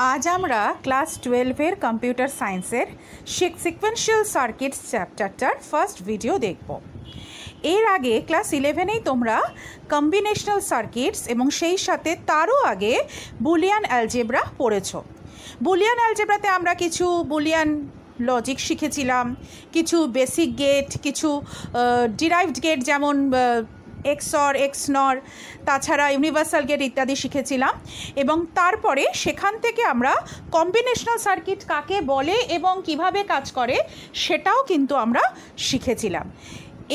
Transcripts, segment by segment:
आज আমরা class 12 computer সায়েন্সের সিকোয়েন্সিয়াল সার্কিটস চ্যাপ্টারটার ফার্স্ট ভিডিও দেখব। এর আগে ক্লাস 11এই তোমরা কম্বিনেশনাল সার্কিটস এবং সেই সাথে তারও আগে বুলিয়ান অ্যালজেব্রা পড়েছো। বুলিয়ান অ্যালজেব্রাতে আমরা কিছু বুলিয়ান লজিক শিখেছিলাম, কিছু বেসিক গেট, কিছু ডিরাইভড গেট যেমন এক্সঅর, এক্সনর, তাছাড়া ইউনিভার্সাল গেট ইত্যাদি শিখেছিলাম। এবং তারপরে সেখান থেকে আমরা কম্বিনেশনাল সার্কিট কাকে বলে এবং কিভাবে কাজ করে সেটাও কিন্তু আমরা শিখেছিলাম।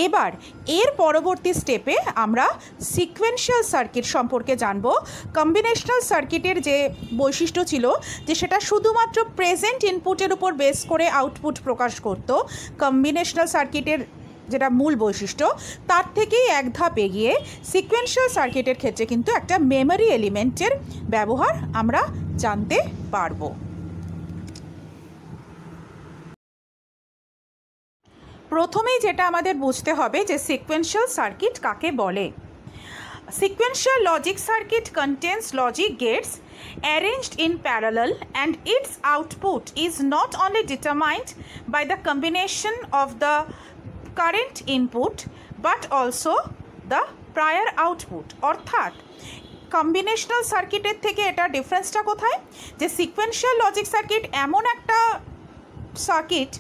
এবার এর পরবর্তী স্টেপে আমরা সিকোয়েন্সিয়াল সার্কিট সম্পর্কে জানব। কম্বিনেশনাল সার্কিটের যে বৈশিষ্ট্য ছিল যে সেটা শুধুমাত্র প্রেজেন্ট ইনপুটের উপর বেস করে আউটপুট প্রকাশ করত, কম্বিনেশনাল সার্কিটের যেটা মূল বৈশিষ্ট্য তার থেকেই এক ধাপ এগিয়ে সিকোয়েন্সিয়াল সার্কিটের ক্ষেত্রে কিন্তু একটা মেমোরি এলিমেন্টের ব্যবহার আমরা জানতে পারবো। প্রথমেই যেটা আমাদের বুঝতে হবে যে সিকোয়েন্সিয়াল সার্কিট কাকে বলে। Sequential logic circuit contains logic gates arranged in parallel, and its output is not only determined by the combination of the current input but also the prior output। অর্থাৎ কম্বিনেশনাল সার্কিটের থেকে এটা ডিফারেন্সটা কোথায়, যে sequential logic circuit এমন একটা circuit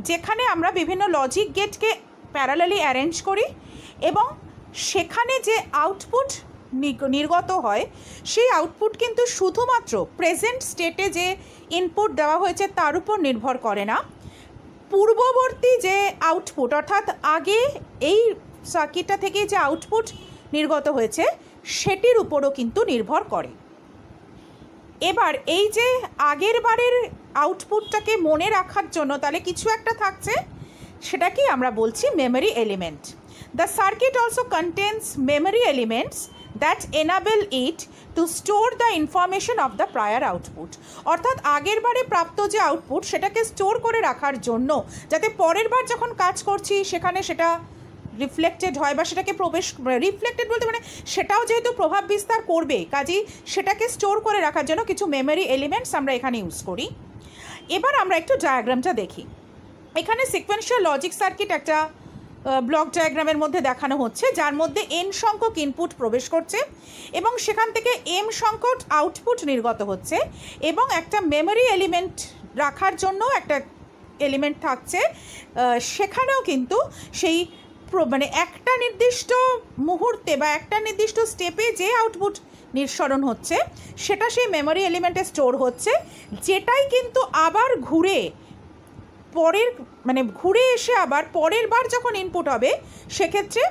যেখানে আমরা বিভিন্ন লজিক গেটকে প্যারালালি অ্যারেঞ্জ করি এবং সেখানে যে আউটপুট নির্গত হয় সেই আউটপুট কিন্তু শুধুমাত্র প্রেজেন্ট স্টেটে যে ইনপুট দেওয়া হয়েছে তার উপর নির্ভর করে না, পূর্ববর্তী যে আউটপুট অর্থাৎ আগে এই সার্কিটটা থেকে যে আউটপুট নির্গত হয়েছে সেটির উপরও কিন্তু নির্ভর করে। এবার এই যে আগের বারের আউটপুটটাকে মনে রাখার জন্য তাহলে কিছু একটা থাকছে, সেটাকেই আমরা বলছি memory element. The circuit also contains memory elements that enable it to store the information of the prior output। অর্থাৎ আগের বারে প্রাপ্ত যে আউটপুট সেটাকে স্টোর করে রাখার জন্য যাতে পরের বার যখন কাজ করছি সেখানে সেটা রিফ্লেক্টেড হয় বা সেটাকে রিফ্লেক্টেড বলতে মানে সেটাও যেহেতু প্রভাব বিস্তার করবে কাজেই সেটাকে স্টোর করে রাখার জন্য কিছু মেমোরি এলিমেন্টস আমরা এখানে ইউজ করি। এবার আমরা একটু ডায়াগ্রামটা দেখি। এখানে সিকোয়েন্সিয়াল লজিক সার্কিট একটা ব্লক ডায়াগ্রামের মধ্যে দেখানো হচ্ছে, যার মধ্যে n সংখ্যক ইনপুট প্রবেশ করছে এবং সেখান থেকে m সংখ্যক আউটপুট নির্গত হচ্ছে এবং একটা মেমোরি এলিমেন্ট রাখার জন্য একটা এলিমেন্ট থাকছে। সেখানেও কিন্তু সেই মানে একটা নির্দিষ্ট মুহূর্তে বা একটা নির্দিষ্ট স্টেপে যে আউটপুট নিঃসরণ হচ্ছে সেটা সেই মেমোরি এলিমেন্টে স্টোর হচ্ছে, যেটাই কিন্তু আবার ঘুরে এসে আবার পরের বার যখন ইনপুট হবে সেক্ষেত্রে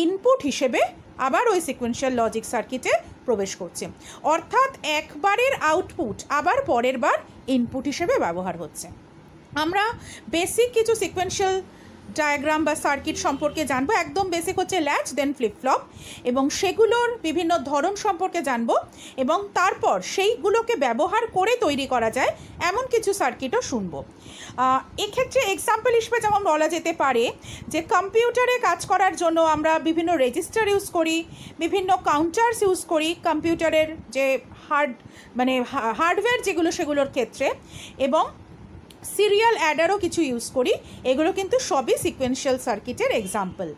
ইনপুট হিসেবে আবার ওই সিকোয়েন্সিয়াল লজিক সার্কিটে প্রবেশ করছে। অর্থাৎ একবারের আউটপুট আবার পরের বার ইনপুট হিসেবে ব্যবহার হচ্ছে। আমরা বেসিক কিছু সিকোয়েন্সিয়াল ডায়াগ্রাম বা সার্কিট সম্পর্কে জানবো। একদম বেসিক হচ্ছে ল্যাচ, দেন ফ্লিপ ফ্লপ, এবং সেগুলোর বিভিন্ন ধরন সম্পর্কে জানবো এবং তারপর সেইগুলোকে ব্যবহার করে তৈরি করা যায় এমন কিছু সার্কিটও শুনবো। এক্ষেত্রে এক্সাম্পল হিসেবে যেমন বলা যেতে পারে যে কম্পিউটারে কাজ করার জন্য আমরা বিভিন্ন রেজিস্টার ইউজ করি, বিভিন্ন কাউন্টার্স ইউজ করি কম্পিউটারের যে হার্ডওয়্যার যেগুলো সেগুলোর ক্ষেত্রে, এবং সিরিয়াল অ্যাডারও কিছু ইউজ করি। এগুলো কিন্তু সবই সিকোয়েন্সিয়াল সার্কিটের এক্সাম্পল।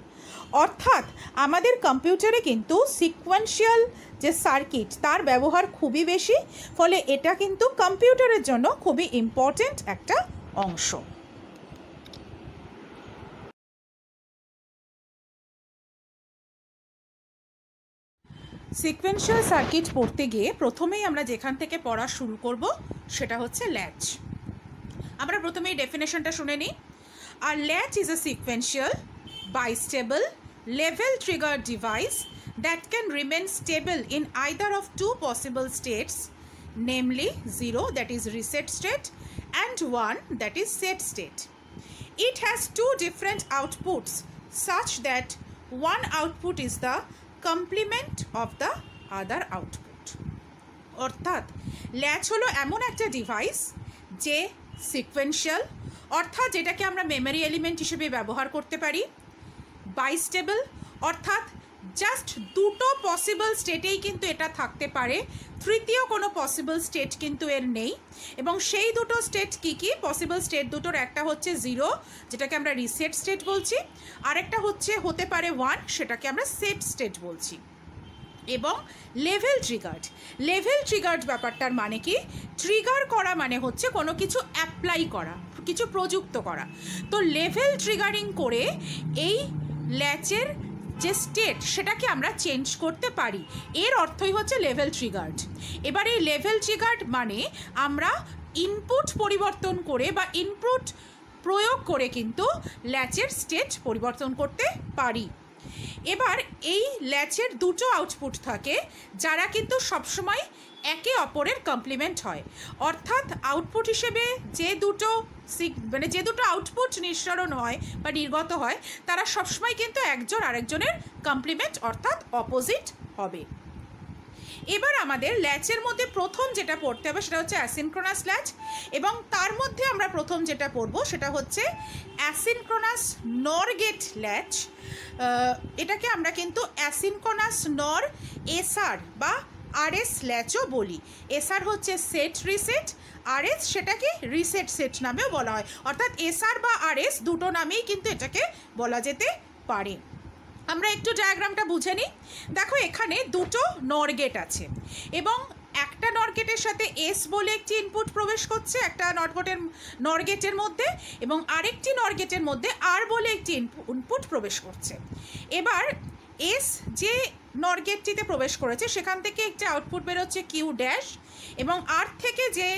অর্থাৎ আমাদের কম্পিউটারে কিন্তু সিকোয়েন্সিয়াল যে সার্কিট তার ব্যবহার খুবই বেশি, ফলে এটা কিন্তু কম্পিউটারের জন্য খুবই ইম্পর্ট্যান্ট একটা অংশ। সিকোয়েন্সিয়াল সার্কিট পড়তে গিয়ে প্রথমেই আমরা যেখান থেকে পড়া শুরু করব সেটা হচ্ছে ল্যাচ। আমরা প্রথমেই ডেফিনেশনটা শুনে নিই। আর latch is a sequential bistable level trigger device that can remain stable in either of two possible states, namely 0 that is reset state and 1 that is set state. It has two different outputs such that one output is the complement of the other output। অর্থাৎ latch হলো এমন একটা device যে sequential, অর্থাৎ যেটাকে আমরা memory element হিসেবে ব্যবহার করতে পারি, বাইস্টেবল অর্থাৎ জাস্ট দুটো পসিবল স্টেটেই কিন্তু এটা থাকতে পারে, তৃতীয় কোনো পসিবল স্টেট কিন্তু এর নেই। এবং সেই দুটো স্টেট কি কি পসিবল স্টেট দুটোর, একটা হচ্ছে 0 যেটাকে আমরা রিসেট স্টেট বলছি, আরেকটা হতে পারে 1 সেটাকে আমরা সেট স্টেট বলছি। এবং লেভেল ট্রিগার্ড ব্যাপারটার মানে কি, ট্রিগার করা মানে হচ্ছে কোনো কিছু অ্যাপ্লাই করা, কিছু প্রযুক্ত করা। তো লেভেল ট্রিগারিং করে এই ল্যাচের যে স্টেট সেটাকে আমরা চেঞ্জ করতে পারি, এর অর্থই হচ্ছে লেভেল ট্রিগার্ড। এবার এই লেভেল ট্রিগার্ড মানে আমরা ইনপুট পরিবর্তন করে বা ইনপুট প্রয়োগ করে কিন্তু ল্যাচের স্টেট পরিবর্তন করতে পারি। এবার এই ল্যাচের দুটো আউটপুট থাকে যারা কিন্তু সবসময় একে অপরের কমপ্লিমেন্ট হয়, অর্থাৎ আউটপুট হিসেবে যে দুটো আউটপুট নিঃসরণ হয় বা নির্গত হয় তারা সবসময় কিন্তু একজন আরেকজনের কমপ্লিমেন্ট অর্থাৎ অপোজিট হবে। এবার আমাদের ল্যাচের মধ্যে প্রথম যেটা পড়তে হবে সেটা হচ্ছে অ্যাসিনক্রোনাস ল্যাচ, এবং তার মধ্যে আমরা প্রথম যেটা পড়ব সেটা হচ্ছে অ্যাসিনক্রোনাস নর গেট ল্যাচ। এটাকে আমরা কিন্তু অ্যাসিনক্রোনাস নর এসআর বা আরএস ল্যাচও বলি। এসআর হচ্ছে সেট রিসেট, আরএস সেটাকে রিসেট সেট নামেও বলা হয়, অর্থাৎ এসআর বা আরএস দুটো নামেই কিন্তু এটাকে বলা যেতে পারে। আমরা একটু ডায়াগ্রামটা বুঝে নিই। দেখো এখানে দুটো নর গেট আছে এবং একটা নর গেটের সাথে এস বলে একটি ইনপুট প্রবেশ করছে একটা নর গেটের মধ্যে, এবং আরেকটি নর গেটের মধ্যে আর বলে একটি ইনপুট প্রবেশ করছে। এবার এস যে নর গেটটিতে প্রবেশ করেছে সেখান থেকে একটি আউটপুট বেরোচ্ছে কিউ ড্যাশ, এবং আর থেকে যে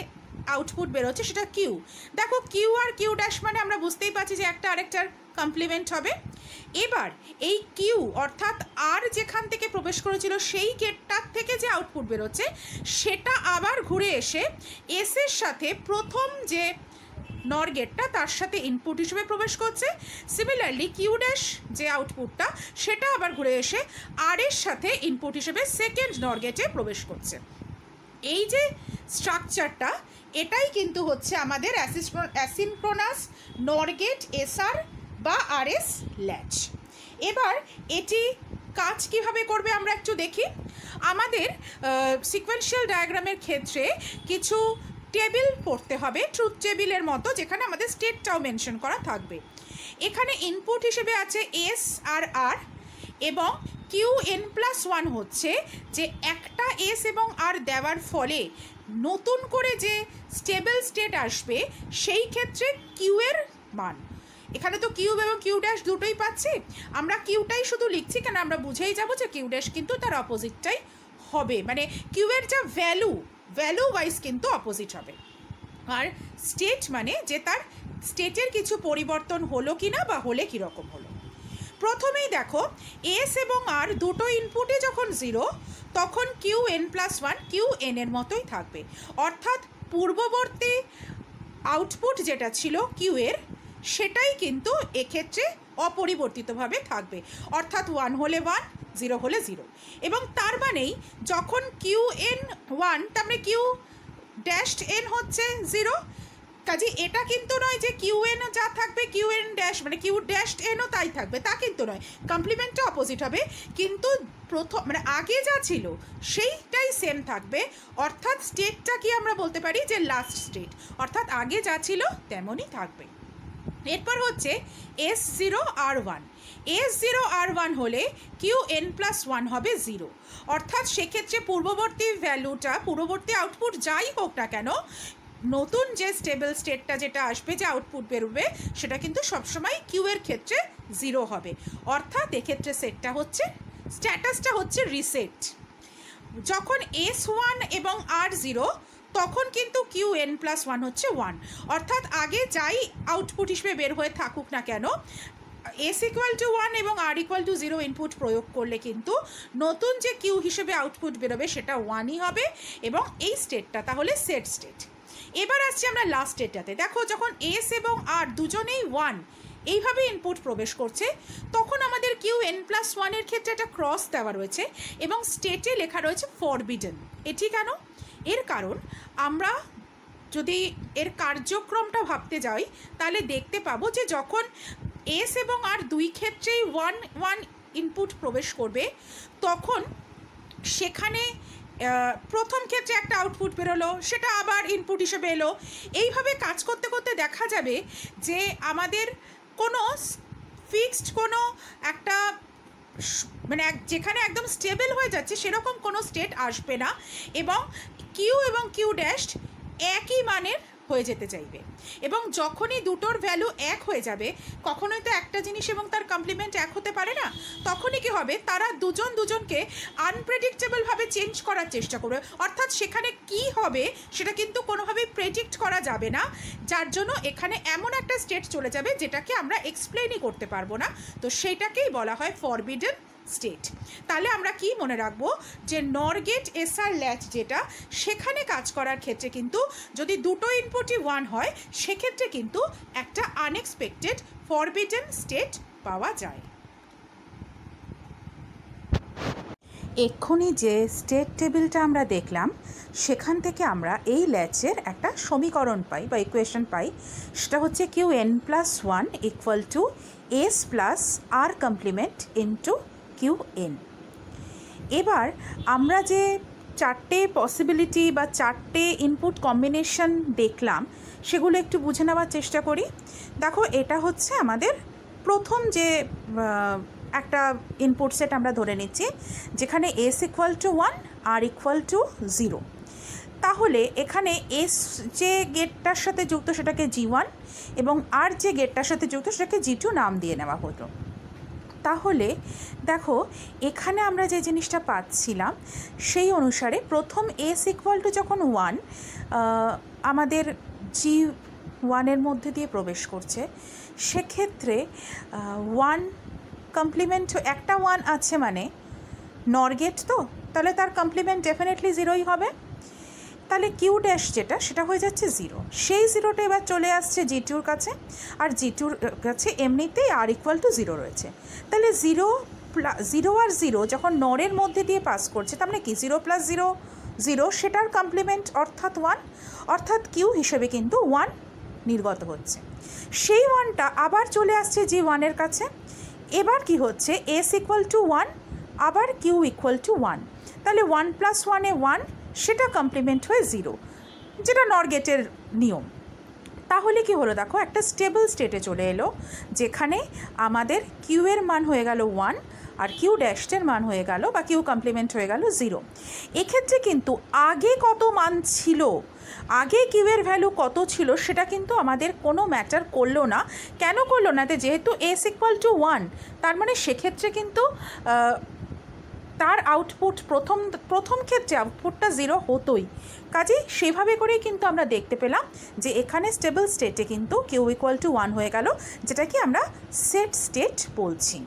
আউটপুট বেরোচ্ছে সেটা কিউ। দেখো কিউ আর কিউ ড্যাশ মানে আমরা বুঝতেই পারছি যে একটা আরেকটার কমপ্লিমেন্ট হবে। এবার এই কিউ অর্থাৎ আর যেখান থেকে প্রবেশ করেছিল সেই গেটটার থেকে যে আউটপুট বেরোচ্ছে সেটা আবার ঘুরে এসে এসের সাথে প্রথম যে নর গেটটা তার সাথে ইনপুট হিসেবে প্রবেশ করছে। সিমিলারলি কিউ ড্যাশ যে আউটপুটটা সেটা আবার ঘুরে এসে আর এর সাথে ইনপুট হিসেবে সেকেন্ড নর গেটে প্রবেশ করছে। এই যে স্ট্রাকচারটা এটাই কিন্তু হচ্ছে আমাদের অ্যাসিনক্রোনাস নর গেট এসআর বা আরএস ল্যাচ। এবার এটি কাজ কিভাবে করবে আমরা একটু দেখি। আমাদের সিকোয়েন্সিয়াল ডায়াগ্রামের ক্ষেত্রে কিছু টেবিল পড়তে হবে, ট্রুথ টেবিলের মতো, যেখানে আমাদের স্টেটটাও মেনশন করা থাকবে। এখানে ইনপুট হিসেবে আছে এস আর আর, এবং কিউ এন প্লাস ওয়ান হচ্ছে যে একটা এস এবং আর দেওয়ার ফলে নতুন করে যে স্টেবল স্টেট আসবে সেই ক্ষেত্রে কিউ এর মান। এখানে তো কিউব এবং কিউ ড্যাশ দুটোই পাচ্ছি, আমরা কিউটাই শুধু লিখছি কেন আমরা বুঝেই যাব যে কিউ ড্যাশ কিন্তু তার অপোজিটটাই হবে, মানে কিউ এর যা ভ্যালু ওয়াইজ কিন্তু অপোজিট হবে। আর স্টেট মানে যে তার স্টেটের কিছু পরিবর্তন হলো কি না বা হলে কীরকম হলো। প্রথমেই দেখো এস এবং আর দুটো ইনপুটে যখন 0 তখন Q n plus one Q n এর মতোই থাকবে, অর্থাৎ পূর্ববর্তী আউটপুট যেটা ছিল কিউ এর সেটাই কিন্তু এক্ষেত্রে অপরিবর্তিতভাবে থাকবে, অর্থাৎ 1 হলে 1 0 হলে 0। এবং তার মানেই যখন কিউ এন 1 তার মানে কিউ ড্যাশ এন হচ্ছে 0, কাজে এটা কিন্তু নয় যে কিউ এন যা থাকবে কিউ এন ড্যাশ মানে কিউ ড্যাশ এনও তাই থাকবে, তা কিন্তু নয়, কমপ্লিমেন্টটা অপোজিট হবে। কিন্তু প্রথম মানে আগে যা ছিল সেইটাই সেম থাকবে, অর্থাৎ স্টেটটা কি আমরা বলতে পারি যে লাস্ট স্টেট, অর্থাৎ আগে যা ছিল তেমনই থাকবে। এরপর হচ্ছে S0 R1, S0 R1 হলে কিউ এন প্লাস ওয়ান হবে 0, অর্থাৎ সেক্ষেত্রে পূর্ববর্তী আউটপুট যাই হোক না কেন নতুন যে স্টেবল স্টেটটা যেটা আসবে যে আউটপুট বেরোবে সেটা কিন্তু সবসময় কিউ এর ক্ষেত্রে 0 হবে, অর্থাৎ এক্ষেত্রে স্ট্যাটাসটা হচ্ছে রিসেট। যখন S1 এবং R0 তখন কিন্তু কিউ এন প্লাস ওয়ান হচ্ছে 1, অর্থাৎ আগে যাই আউটপুট হিসেবে বের হয়ে থাকুক না কেন এস ইকুয়াল টু 1 এবং আর ইকুয়াল টু 0 ইনপুট প্রয়োগ করলে কিন্তু নতুন যে কিউ হিসেবে আউটপুট বেরোবে সেটা 1ই হবে, এবং এই স্টেটটা তাহলে সেট স্টেট। এবার আসছি আমরা লাস্ট স্টেটটাতে। দেখো যখন এস এবং আর দুজনেই 1 এইভাবে ইনপুট প্রবেশ করছে তখন আমাদের কিউ এন প্লাস ওয়ানের ক্ষেত্রে একটা ক্রস দেওয়া রয়েছে এবং স্টেটে লেখা রয়েছে ফরবিডেন। এটি কেন? এর কারণ আমরা যদি এর কার্যক্রমটা ভাবতে যাই তাহলে দেখতে পাবো যে যখন এস এবং আর দুই ক্ষেত্রেই 1 1 ইনপুট প্রবেশ করবে তখন সেখানে প্রথম ক্ষেত্রে একটা আউটপুট বেরোলো, সেটা আবার ইনপুট হিসেবে এলো। এইভাবে কাজ করতে করতে দেখা যাবে যে আমাদের কোনো ফিক্সড কোনো একটা মানে যেখানে একদম স্টেবল হয়ে যাচ্ছে সেরকম কোনো স্টেট আসবে না, এবং কিউ এবং কিউ ড্যাশ একই মানের হয়ে যেতে চাইবে। এবং যখনই দুটোর ভ্যালু এক হয়ে যাবে, কখনোই তো একটা জিনিস এবং তার কমপ্লিমেন্ট এক হতে পারে না, তখনই কি হবে, তারা দুজনকে আনপ্রেডিক্টেবলভাবে চেঞ্জ করার চেষ্টা করবে। অর্থাৎ সেখানে কি হবে সেটা কিন্তু কোনোভাবেই প্রেডিক্ট করা যাবে না, যার জন্য এখানে এমন একটা স্টেট চলে যাবে যেটাকে আমরা এক্সপ্লেনই করতে পারবো না। তো সেইটাকেই বলা হয় ফরবিডেন স্টেট। তাহলে আমরা কি মনে রাখবো যে নর গেট এসআর ল্যাচ যেটা, সেখানে কাজ করার ক্ষেত্রে কিন্তু যদি দুটো ইনপুটই 1 হয় সেক্ষেত্রে কিন্তু একটা আনএক্সপেক্টেড ফরবিডেন স্টেট পাওয়া যায়। এক্ষুনি যে স্টেট টেবিলটা আমরা দেখলাম সেখান থেকে আমরা এই ল্যাচের একটা সমীকরণ পাই বা ইকুয়েশন পাই, সেটা হচ্ছে Qn+1 = S + R complement into Qn। এবার আমরা যে চারটে পসিবিলিটি বা চারটে ইনপুট কম্বিনেশন দেখলাম সেগুলো একটু বুঝে নেওয়ার চেষ্টা করি। দেখো, এটা হচ্ছে আমাদের প্রথম যে একটা ইনপুট সেট আমরা ধরে নিচ্ছি, যেখানে S = 1, R = 0। তাহলে এখানে S যে গেটটার সাথে যুক্ত সেটাকে G1 এবং R যে গেটটার সাথে যুক্ত সেটাকে G2 নাম দিয়ে নেওয়া হতো। তাহলে দেখো, এখানে আমরা যে জিনিসটা পাচ্ছিলাম সেই অনুসারে প্রথম S = যখন 1 আমাদের G1-এর মধ্যে দিয়ে প্রবেশ করছে, সেক্ষেত্রে 1 কমপ্লিমেন্ট, একটা 1 আছে মানে নর গেট, তো তাহলে তার কমপ্লিমেন্ট ডেফিনেটলি 0ই হবে। তাহলে কিউ ড্যাশ যেটা, সেটা হয়ে যাচ্ছে 0। সেই 0টা এবার চলে আসছে G2-র কাছে, আর G2-র কাছে এমনিতেই R = 0 রয়েছে। তাহলে 0 আর 0 যখন নরের মধ্যে দিয়ে পাস করছে, তার মানে কি 0 + 0 0, সেটার কমপ্লিমেন্ট অর্থাৎ 1, অর্থাৎ কিউ হিসেবে কিন্তু 1 নির্গত হচ্ছে। সেই 1টা আবার চলে আসছে G1-এর কাছে। এবার কি হচ্ছে, S = 1, আবার কিউ = 1। তাহলে 1 + 1 1, সেটা কমপ্লিমেন্ট হয়ে 0, যেটা নর গেটের নিয়ম। তাহলে কি হলো, দেখো একটা স্টেবল স্টেটে চলে এলো, যেখানে আমাদের কিউ এর মান হয়ে গেল 1 আর কিউ ড্যাশের মান হয়ে গেল বা কিউ কমপ্লিমেন্ট হয়ে গেল 0। এক্ষেত্রে কিন্তু আগে কত মান ছিল, আগে কিউ এর ভ্যালু কত ছিল, সেটা কিন্তু আমাদের কোনো ম্যাটার করলো না। কেন করলো না? যেহেতু S = 1, তার মানে সেক্ষেত্রে কিন্তু তার আউটপুট প্রথম ক্ষেত্রে আউটপুটটা 0 হতোই। কাজেই সেভাবে করেই কিন্তু আমরা দেখতে পেলাম যে এখানে স্টেবল স্টেটে কিন্তু কিউ = 1 হয়ে গেল, যেটাকে আমরা সেট স্টেট বলছি।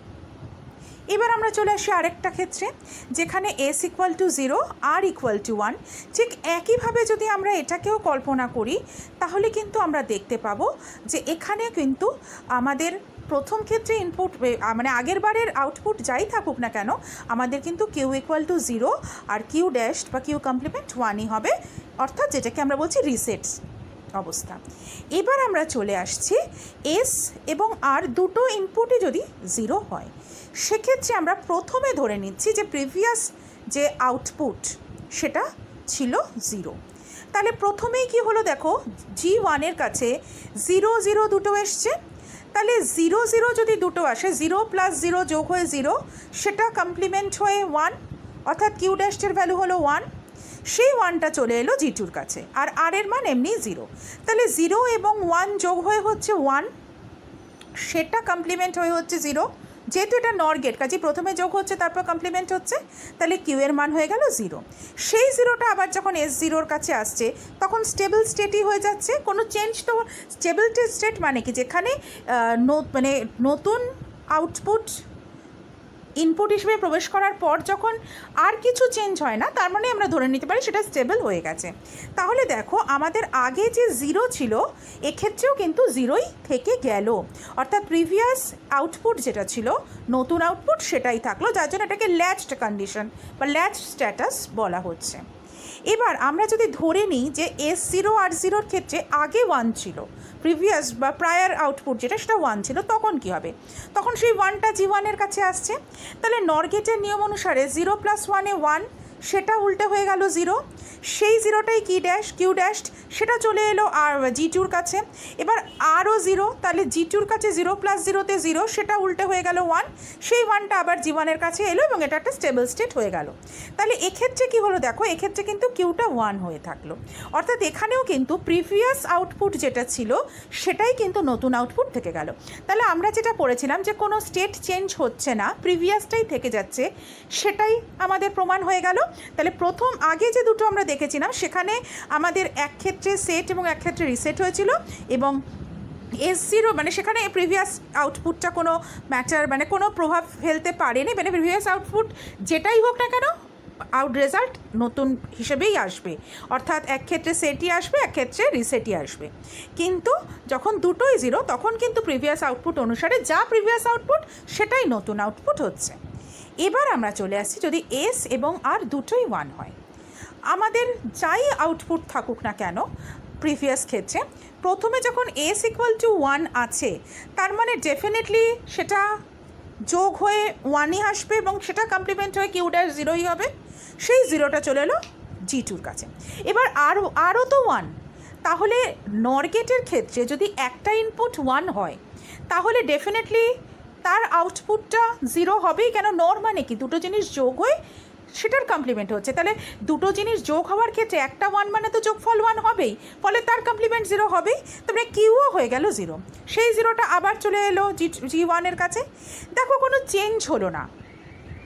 এবার আমরা চলে আসি আরেকটা ক্ষেত্রে, যেখানে S = 0, R = 1। ঠিক একইভাবে যদি আমরা এটাকেও কল্পনা করি, তাহলে কিন্তু আমরা দেখতে পাবো যে এখানে কিন্তু আমাদের প্রথম ক্ষেত্রে ইনপুট মানে আগের বারের আউটপুট যাই থাকুক না কেন, আমাদের কিন্তু কিউ = 0 আর কিউ ড্যাশ বা কিউ কমপ্লিমেন্ট 1ই হবে, অর্থাৎ যেটাকে আমরা বলছি রিসেট অবস্থা। এবার আমরা চলে আসছি S এবং R দুটো ইনপুটই যদি 0 হয়, সেক্ষেত্রে আমরা প্রথমে ধরে নিচ্ছি যে প্রিভিয়াস যে আউটপুট সেটা ছিল 0। তাহলে প্রথমেই কি হলো, দেখো G1-এর কাছে 0 0 দুটো এসছে। তাহলে 0 0 যদি দুটো আসে, 0 + 0 যোগ হয়ে 0, সেটা কমপ্লিমেন্ট হয়ে 1, অর্থাৎ কিউ ড্যাশের ভ্যালু হলো 1। সেই 1টা চলে এলো G2-র কাছে, আর R এর মান এমনি 0। তাহলে 0 এবং 1 যোগ হয়ে হচ্ছে 1, সেটা কমপ্লিমেন্ট হয়ে হচ্ছে 0। যেহেতু এটা নর গেট, কাজে প্রথমে যোগ হচ্ছে তারপর কমপ্লিমেন্ট হচ্ছে, তাহলে কিউ এর মান হয়ে গেল 0। সেই 0টা আবার যখন S0-র কাছে আসছে, তখন স্টেবল স্টেটই হয়ে যাচ্ছে, কোনো চেঞ্জ তো। স্টেবল স্টেট মানে কি, যেখানে মানে নতুন আউটপুট ইনপুট হিসেবে প্রবেশ করার পর যখন আর কিছু চেঞ্জ হয় না, তার মানে আমরা ধরে নিতে পারি সেটা স্টেবল হয়ে গেছে। তাহলে দেখো, আমাদের আগে যে 0 ছিল এক্ষেত্রেও কিন্তু 0ই থেকে গেল, অর্থাৎ প্রিভিয়াস আউটপুট যেটা ছিল, নতুন আউটপুট সেটাই থাকলো, যার জন্য এটাকে ল্যাচড কন্ডিশন বা ল্যাচ স্ট্যাটাস বলা হচ্ছে। এবার আমরা যদি ধরে নিই যে S0 R0 ক্ষেত্রে আগে 1 ছিল, প্রিভিয়াস বা প্রায়ার আউটপুট যেটা সেটা 1 ছিল, তখন কি হবে? তখন সেই 1টা G1-এর কাছে আসছে। তাহলে নর গেটের নিয়ম অনুসারে 0 + 1 1, সেটা উল্টে হয়ে গেল 0। সেই 0টাই কিউ ড্যাশ সেটা চলে এলো আর G2-র কাছে। এবার আরও 0, তাহলে G2-র কাছে 0 + 0-তে 0, সেটা উল্টে হয়ে গেল 1। সেই 1টা আবার G1-এর কাছে এলো এবং এটা একটা স্টেবল স্টেট হয়ে গেল। তাহলে এক্ষেত্রে কী হলো দেখো, এক্ষেত্রে কিন্তু কিউটা 1 হয়ে থাকলো। অর্থাৎ এখানেও কিন্তু প্রিভিয়াস আউটপুট যেটা ছিল সেটাই কিন্তু নতুন আউটপুট থেকে গেল। তাহলে আমরা যেটা পড়েছিলাম যে কোনো স্টেট চেঞ্জ হচ্ছে না, প্রিভিয়াসটাই থেকে যাচ্ছে, সেটাই আমাদের প্রমাণ হয়ে গেল। তাহলে প্রথম আগে যে দুটো আমরা দেখেছিলাম সেখানে আমাদের এক ক্ষেত্রে সেট এবং এক ক্ষেত্রে রিসেট হয়েছিল, এবং S0 মানে সেখানে প্রিভিয়াস আউটপুটটা কোনো ম্যাটার মানে কোনো প্রভাব ফেলতে পারেনি, মানে প্রিভিয়াস আউটপুট যেটাই হোক না কেন আউট রেজাল্ট নতুন হিসেবেই আসবে। অর্থাৎ এক ক্ষেত্রে সেটই আসবে, এক ক্ষেত্রে রিসেটই আসবে। কিন্তু যখন দুটোই 0 তখন কিন্তু প্রিভিয়াস আউটপুট অনুসারে যা প্রিভিয়াস আউটপুট সেটাই নতুন আউটপুট হচ্ছে। এবার আমরা চলে আসছি যদি S এবং R দুটোই 1 হয়, আমাদের যাই আউটপুট থাকুক না কেন প্রিভিয়াস ক্ষেত্রে, প্রথমে যখন S = 1 আছে তার মানে ডেফিনেটলি সেটা যোগ হয়ে 1ই আসবে এবং সেটা কমপ্লিমেন্ট হয়ে কিউ ড্যাশ 0ই হবে। সেই 0টা চলে এলো G2-র কাছে। এবার আরও তো 1, তাহলে নর গেটের ক্ষেত্রে যদি একটা ইনপুট 1 হয় তাহলে ডেফিনেটলি তার আউটপুটটা 0 হবেই, কেন নর মানে কি দুটো জিনিস যোগ হয়ে সেটার কমপ্লিমেন্ট হচ্ছে। তাহলে দুটো জিনিস যোগ হওয়ার ক্ষেত্রে একটা 1 মানে তো যোগফল 1 হবেই, ফলে তার কমপ্লিমেন্ট 0 হবেই। তবে কিউও হয়ে গেল 0। সেই 0টা আবার চলে এলো G1-এর কাছে। দেখো কোনো চেঞ্জ হলো না,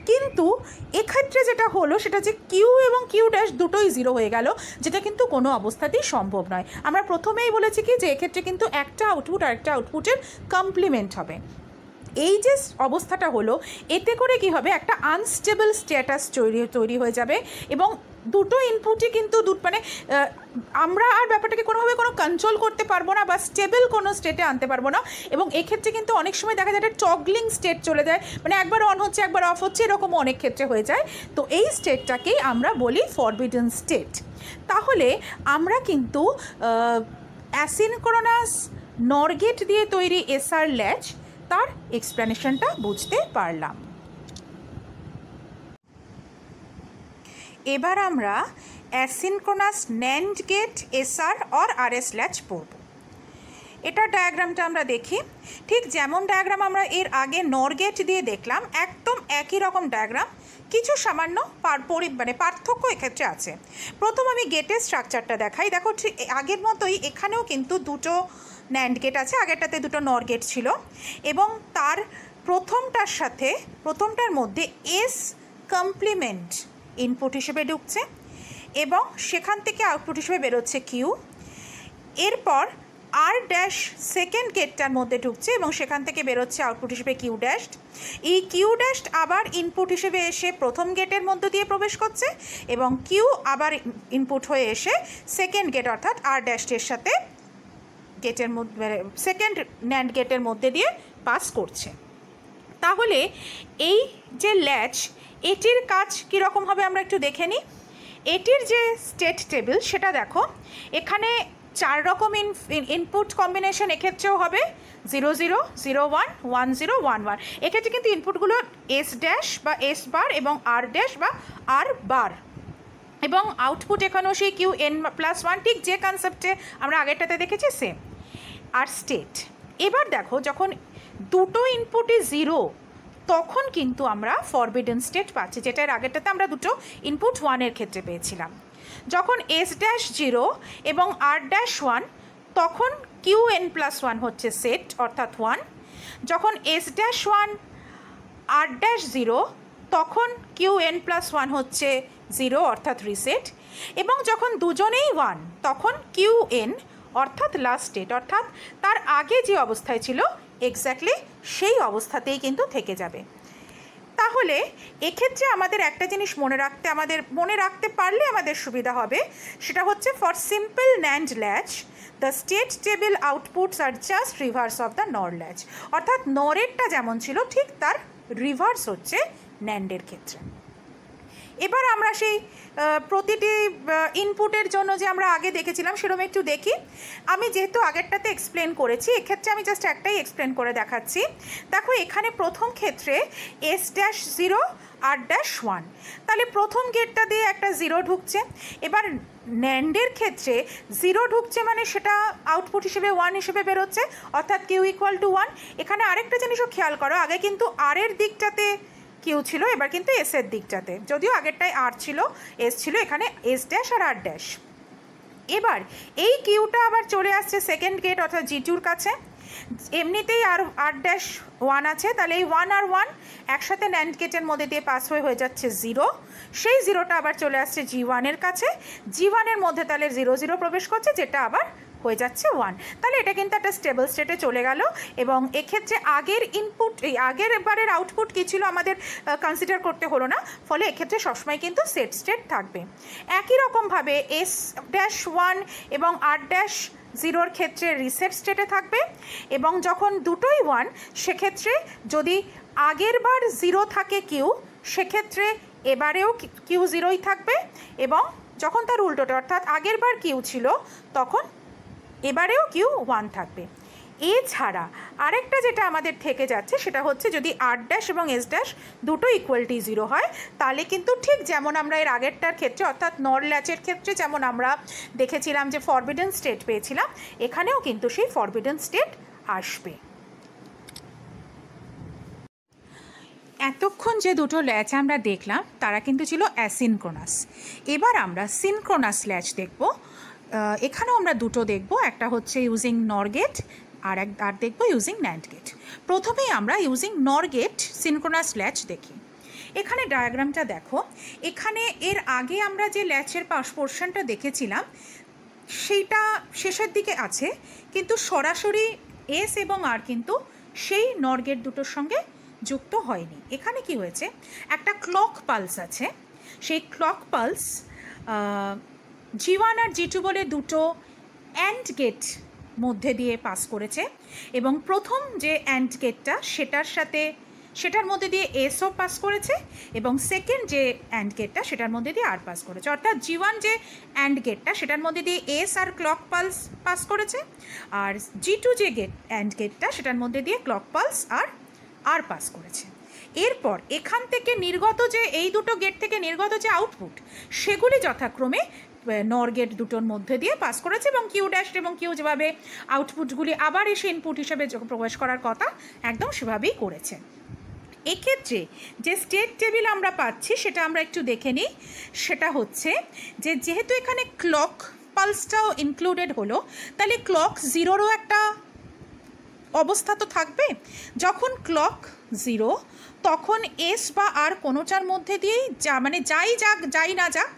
কিন্তু এক্ষেত্রে যেটা হলো সেটা যে কিউ এবং কিউ ড্যাশ দুটোই 0 হয়ে গেল, যেটা কিন্তু কোনো অবস্থাতেই সম্ভব নয়। আমরা প্রথমেই বলেছি কি যে এক্ষেত্রে কিন্তু একটা আউটপুট আরেকটা আউটপুটের কমপ্লিমেন্ট হবে। এই যে অবস্থাটা হলো এতে করে কি হবে, একটা আনস্টেবল স্ট্যাটাস তৈরি হয়ে যাবে এবং দুটো ইনপুটই কিন্তু মানে আমরা আর ব্যাপারটাকে কোনোভাবে কোনো কন্ট্রোল করতে পারবো না বা স্টেবল কোনো স্টেটে আনতে পারবো না। এবং এক্ষেত্রে কিন্তু অনেক সময় দেখা যায় টগলিং স্টেট চলে যায়, মানে একবার অন হচ্ছে একবার অফ হচ্ছে, এরকমও অনেক ক্ষেত্রে হয়ে যায়। তো এই স্টেটটাকেই আমরা বলি ফরবিডেন স্টেট। তাহলে আমরা কিন্তু অ্যাসিনক্রোনাস নর গেট দিয়ে তৈরি SR ল্যাচ তার এক্সপ্লেনেশনটা বুঝতে পারলাম। এবার আমরা asynchronous NAND gate SR or RS latch পড়ব। এটা ডায়াগ্রামটা আমরা দেখি, ঠিক যেমন ডায়াগ্রাম আমরা এর আগে নর গেট দিয়ে দেখলাম, একদম একই রকম ডায়াগ্রাম, কিছু সামান্য মানে পার্থক্য এক্ষেত্রে আছে। প্রথম আমি গেটের স্ট্রাকচারটা দেখাই। দেখো ঠিক আগের মতোই এখানেও কিন্তু দুটো ন্যান্ড গেট আছে, আগেরটাতে দুটো নর গেট ছিল, এবং তার প্রথমটার মধ্যে S কমপ্লিমেন্ট ইনপুট হিসেবে ঢুকছে এবং সেখান থেকে আউটপুট হিসেবে বেরোচ্ছে কিউ। এরপর আর ড্যাশ সেকেন্ড গেটটার মধ্যে ঢুকছে এবং সেখান থেকে বেরোচ্ছে আউটপুট হিসেবে কিউ ড্যাশ। এই কিউ ড্যাশ আবার ইনপুট হিসেবে এসে প্রথম গেটের মধ্য দিয়ে প্রবেশ করছে এবং কিউ আবার ইনপুট হয়ে এসে সেকেন্ড গেট অর্থাৎ আর ড্যাশের সাথে গেটের মধ্যে সেকেন্ড ন্যান্ড গেটের মধ্যে দিয়ে পাস করছে। তাহলে এই যে ল্যাচ এটির কাজ কীরকম হবে আমরা একটু দেখে নিই। এটির যে স্টেট টেবিল সেটা দেখো, এখানে 4 রকম ইনপুট কম্বিনেশন এক্ষেত্রেও হবে, 0 0 0 1 1 0 1 1। এক্ষেত্রে কিন্তু ইনপুটগুলো S ড্যাশ বা S বার এবং R ড্যাশ বা R বার, এবং আউটপুট এখানেও সেই Qn+1 ঠিক যে কনসেপ্টে আমরা আগেরটাতে দেখেছি সেম। আর স্টেট এবার দেখো যখন দুটো ইনপুটই 0 তখন কিন্তু আমরা ফরবিডেন স্টেট পাচ্ছি, যেটা এর আগেরটাতে আমরা দুটো ইনপুট 1-এর ক্ষেত্রে পেয়েছিলাম। যখন S ড্যাশ 0 এবং R ড্যাশ 1 তখন Qn+1 হচ্ছে সেট অর্থাৎ 1। যখন S ড্যাশ 1 R ড্যাশ 0 তখন Qn+1 হচ্ছে 0 অর্থাৎ রিসেট, এবং যখন দুজনেই 1 তখন Qn অর্থাৎ লাস্ট স্টেট, অর্থাৎ তার আগে যে অবস্থায় ছিল এক্স্যাক্টলি সেই অবস্থাতেই কিন্তু থেকে যাবে। তাহলে এক্ষেত্রে আমাদের একটা জিনিস মনে রাখতে পারলে আমাদের সুবিধা হবে, সেটা হচ্ছে for simple NAND latch the state table outputs are just reverse of the NOR latch, অর্থাৎ নরেরটা যেমন ছিল ঠিক তার রিভার্স হচ্ছে ন্যান্ডের ক্ষেত্রে। এবার আমরা সেই প্রতিটি ইনপুটের জন্য যে আমরা আগে দেখেছিলাম সেরকম একটু দেখি। আমি যেহেতু আগেরটাতে এক্সপ্লেন করেছি, এক্ষেত্রে আমি জাস্ট একটাই এক্সপ্লেন করে দেখাচ্ছি। দেখো এখানে প্রথম ক্ষেত্রে S-0 R-1, তাহলে প্রথম গেটটা দিয়ে একটা 0 ঢুকছে। এবার ন্যান্ডের ক্ষেত্রে 0 ঢুকছে মানে সেটা আউটপুট হিসেবে 1 হিসেবে বেরোচ্ছে, অর্থাৎ Q=1। এখানে আরেকটা জিনিসও খেয়াল করো, আগে কিন্তু আর এর দিকটাতে কিউ ছিল, এবার কিন্তু এস এর দিকটাতে, যদিও আগেরটায় আর ছিল, এস ছিল, এখানে S' আর R'। এবার এই কিউটা আবার চলে আসছে সেকেন্ড গেট অর্থাৎ G2-র কাছে। এমনিতেই R'1 আছে, তাহলে এই 1 আর 1 একসাথে ন্যান্ড গেটের মধ্যে দিয়ে পাস হয়ে যাচ্ছে 0। সেই 0টা আবার চলে আসছে G1-এর কাছে, G1-এর মধ্যে তাহলে 0 0 প্রবেশ করছে, যেটা আবার হয়ে যাচ্ছে 1। তাহলে এটা কিন্তু একটা স্টেবল স্টেটে চলে গেল। এবং এক্ষেত্রে আগের ইনপুট, এই আগের এবারের আউটপুট কী ছিল আমাদের কনসিডার করতে হলো না, ফলে এক্ষেত্রে সবসময় কিন্তু সেট স্টেট থাকবে। একই রকমভাবে S'1 এবং R'0-র ক্ষেত্রে রিসেট স্টেটে থাকবে, এবং যখন দুটোই 1 সেক্ষেত্রে যদি আগের বার 0 থাকে কিউ, সেক্ষেত্রে এবারেও কিউ 0ই থাকবে, এবং যখন তার উল্টোটা অর্থাৎ আগের বার কিউ ছিল তখন এবারেও Q1 থাকবে। এছাড়া আরেকটা যেটা আমাদের থেকে যাচ্ছে সেটা হচ্ছে যদি R' এবং S' দুটো ইকুয়ালিটি 0 হয়, তাহলে কিন্তু ঠিক যেমন আমরা এর আগেরটার ক্ষেত্রে অর্থাৎ নর ল্যাচের ক্ষেত্রে যেমন আমরা দেখেছিলাম যে ফরবিডেন স্টেট পেয়েছিলাম, এখানেও কিন্তু সেই ফরবিডেন স্টেট আসবে। এতক্ষণ যে দুটো ল্যাচ আমরা দেখলাম তারা কিন্তু ছিল অ্যাসিনক্রোনাস। এবার আমরা সিনক্রোনাস ল্যাচ দেখব। এখানেও আমরা দুটো দেখব, একটা হচ্ছে ইউজিং নর গেট আর দেখব ইউজিং ন্যান্ড গেট। প্রথমেই আমরা ইউজিং নর গেট সিনক্রোনাস ল্যাচ দেখি। এখানে ডায়াগ্রামটা দেখো, এখানে এর আগে আমরা যে ল্যাচের পোর্শনটা দেখেছিলাম সেইটা শেষের দিকে আছে, কিন্তু সরাসরি এস এবং আর কিন্তু সেই নর গেট দুটোর সঙ্গে যুক্ত হয়নি। এখানে কি হয়েছে, একটা ক্লক পালস আছে, সেই ক্লক পালস G1 আর G2 বলে দুটো অ্যান্ড গেট মধ্যে দিয়ে পাস করেছে, এবং প্রথম যে অ্যান্ড গেটটা সেটার মধ্যে দিয়ে এসও পাস করেছে, এবং সেকেন্ড যে অ্যান্ড গেটটা সেটার মধ্যে দিয়ে আর পাস করেছে। অর্থাৎ G1 যে অ্যান্ড গেটটা সেটার মধ্যে দিয়ে এস আর ক্লক পালস পাস করেছে, আর G2 যে অ্যান্ড গেটটা সেটার মধ্যে দিয়ে ক্লক পালস আর পাস করেছে। এরপর এখান থেকে নির্গত যে এই দুটো গেট থেকে নির্গত যে আউটপুট, সেগুলি যথাক্রমে নর গেট দুটোর মধ্যে দিয়ে পাস করেছে, এবং Q' এবং Q যেভাবে আউটপুটগুলি আবার এসে ইনপুট হিসেবে প্রবেশ করার কথা একদম সেভাবেই করেছে। এক্ষেত্রে যে স্টেট টেবিল আমরা পাচ্ছি সেটা আমরা একটু দেখে নিই। সেটা হচ্ছে যে যেহেতু এখানে ক্লক পালসটাও ইনক্লুডেড হলো, তাহলে ক্লক 0রও একটা অবস্থা তো থাকবে। যখন ক্লক 0 তখন এস বা আর কোনোটার মধ্যে দিয়েই মানে যাই না যাক,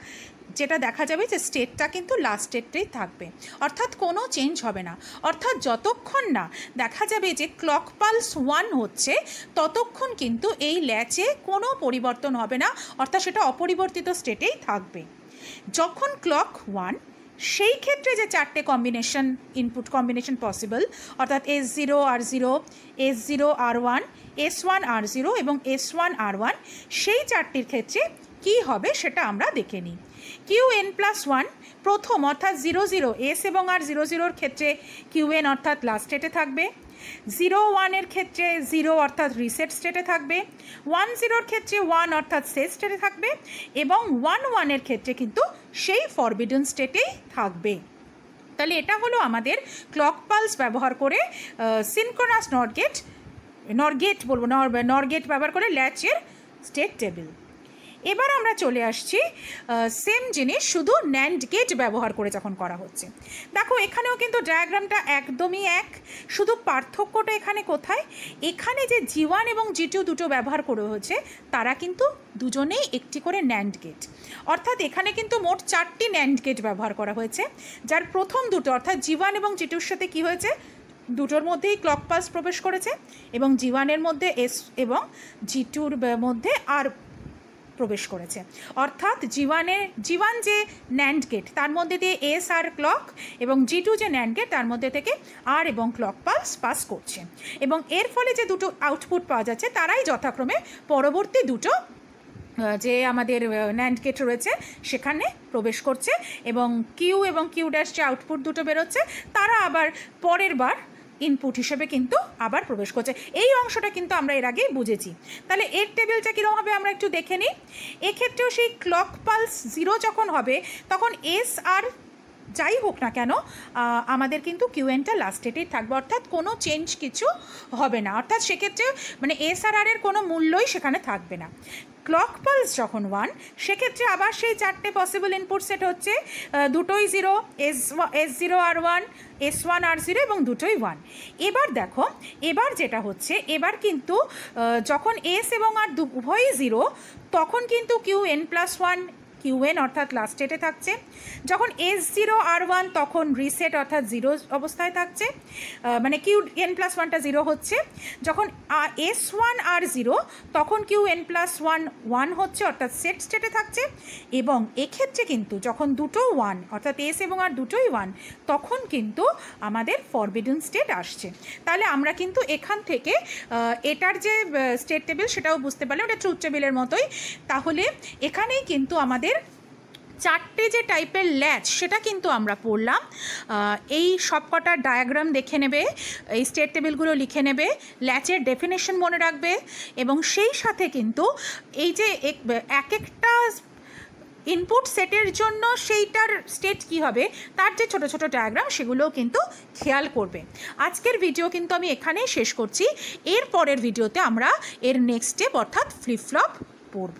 যেটা দেখা যাবে যে স্টেটটা কিন্তু লাস্ট স্টেটটাই থাকবে, অর্থাৎ কোনো চেঞ্জ হবে না। অর্থাৎ যতক্ষণ না দেখা যাবে যে ক্লক পালস 1 হচ্ছে ততক্ষণ কিন্তু এই ল্যাচে কোনো পরিবর্তন হবে না, অর্থাৎ সেটা অপরিবর্তিত স্টেটেই থাকবে। যখন ক্লক 1, সেই ক্ষেত্রে যে চারটে ইনপুট কম্বিনেশন পসিবল, অর্থাৎ S0 R0, S0 R1, S1 R0 এবং S1 R1, সেই চারটির ক্ষেত্রে কী হবে সেটা আমরা দেখে নিই। Qn+1 প্রথম অর্থাৎ 0 0 S এবং আর 0 0-র ক্ষেত্রে Qn অর্থাৎ লাস্ট স্টেটে থাকবে, 0 1-এর ক্ষেত্রে 0 অর্থাৎ রিসেট স্টেটে থাকবে, 1 0-র ক্ষেত্রে 1 অর্থাৎ সেট স্টেটে থাকবে, এবং 1 1-এর ক্ষেত্রে কিন্তু সেই ফরবিডেন স্টেটেই থাকবে। তাহলে এটা হলো আমাদের ক্লক পালস ব্যবহার করে সিনক্রোনাস নর গেট ব্যবহার করে ল্যাচের স্টেট টেবিল। এবার আমরা চলে আসছি সেম জিনিস শুধু ন্যান্ড গেট ব্যবহার করে যখন করা হচ্ছে। দেখো এখানেও কিন্তু ডায়াগ্রামটা একদমই এক, শুধু পার্থক্যটা এখানে কোথায়, এখানে যে G1 এবং G2 দুটো ব্যবহার করে হচ্ছে তারা কিন্তু দুজনেই একটি করে ন্যান্ড গেট, অর্থাৎ এখানে কিন্তু মোট 4টি ন্যান্ড গেট ব্যবহার করা হয়েছে, যার প্রথম দুটো অর্থাৎ G1 এবং G2-র সাথে কি হয়েছে, দুটোর মধ্যেই ক্লক পালস প্রবেশ করেছে, এবং G1-এর মধ্যে এস এবং G2-র মধ্যে আর প্রবেশ করেছে। অর্থাৎ G1 যে ন্যান্ড গেট তার মধ্যে দিয়ে এস আর ক্লক, এবং G2 যে ন্যান্ড গেট তার মধ্যে থেকে আর এবং ক্লক পালস পাস করছে, এবং এর ফলে যে দুটো আউটপুট পাওয়া যাচ্ছে তারাই যথাক্রমে পরবর্তী দুটো যে আমাদের ন্যান্ড গেট রয়েছে সেখানে প্রবেশ করছে, এবং কিউ এবং কিউ ড্যাশ যে আউটপুট দুটো বেরোচ্ছে তারা আবার পরের বার ইনপুট হিসেবে কিন্তু আবার প্রবেশ করছে। এই অংশটা কিন্তু আমরা এর আগেই বুঝেছি। তাহলে এর টেবিলটা কীরকম হবে আমরা একটু দেখে নিই। এক্ষেত্রেও সেই ক্লক পালস 0 যখন হবে তখন এস আর যাই হোক না কেন আমাদের কিন্তু কিউএনটা লাস্ট স্টেটেই থাকবে, অর্থাৎ কোনো চেঞ্জ কিছু হবে না, অর্থাৎ সেক্ষেত্রে মানে এস আর আর এর কোনো মূল্যই সেখানে থাকবে না। ক্লক পালস যখন 1 সেক্ষেত্রে আবার সেই 4টে পসিবল ইনপুট সেট হচ্ছে, দুটোই 0, S0 R1, S1 R0 এবং দুটোই 1। এবার দেখো এবার যেটা হচ্ছে, এবার কিন্তু যখন এস এবং আর উভয়ই 0 তখন কিন্তু QN+1 কিউএন অর্থাৎ লাস্ট স্টেটে থাকছে। যখন S0 R1 তখন রিসেট অর্থাৎ 0 অবস্থায় থাকছে, মানে QN+1টা 0 হচ্ছে। যখন S1 R0 তখন QN+1 1 হচ্ছে অর্থাৎ সেট স্টেটে থাকছে। এবং এক্ষেত্রে কিন্তু যখন দুটো 1 অর্থাৎ এস এবং আর দুটোই 1 তখন কিন্তু আমাদের ফরবিডেন স্টেট আসছে। তাহলে আমরা কিন্তু এখান থেকে এটার যে স্টেট টেবিল সেটাও বুঝতে পারলাম, এটা ট্রুথ টেবিলের মতোই। তাহলে এখানেই কিন্তু আমাদের 4টে যে টাইপের ল্যাচ সেটা কিন্তু আমরা পড়লাম। এই সবকটা ডায়াগ্রাম দেখে নেবে, এই স্টেট টেবিলগুলো লিখে নেবে, ল্যাচের ডেফিনেশন মনে রাখবে, এবং সেই সাথে কিন্তু এই যে এক একটা ইনপুট সেটের জন্য সেইটার স্টেট কী হবে তার যে ছোটো ছোটো ডায়াগ্রাম সেগুলোও কিন্তু খেয়াল করবে। আজকের ভিডিও কিন্তু আমি এখানেই শেষ করছি। এর পরের ভিডিওতে আমরা এর নেক্সট স্টেপ অর্থাৎ ফ্লিপ ফ্লপ পড়ব।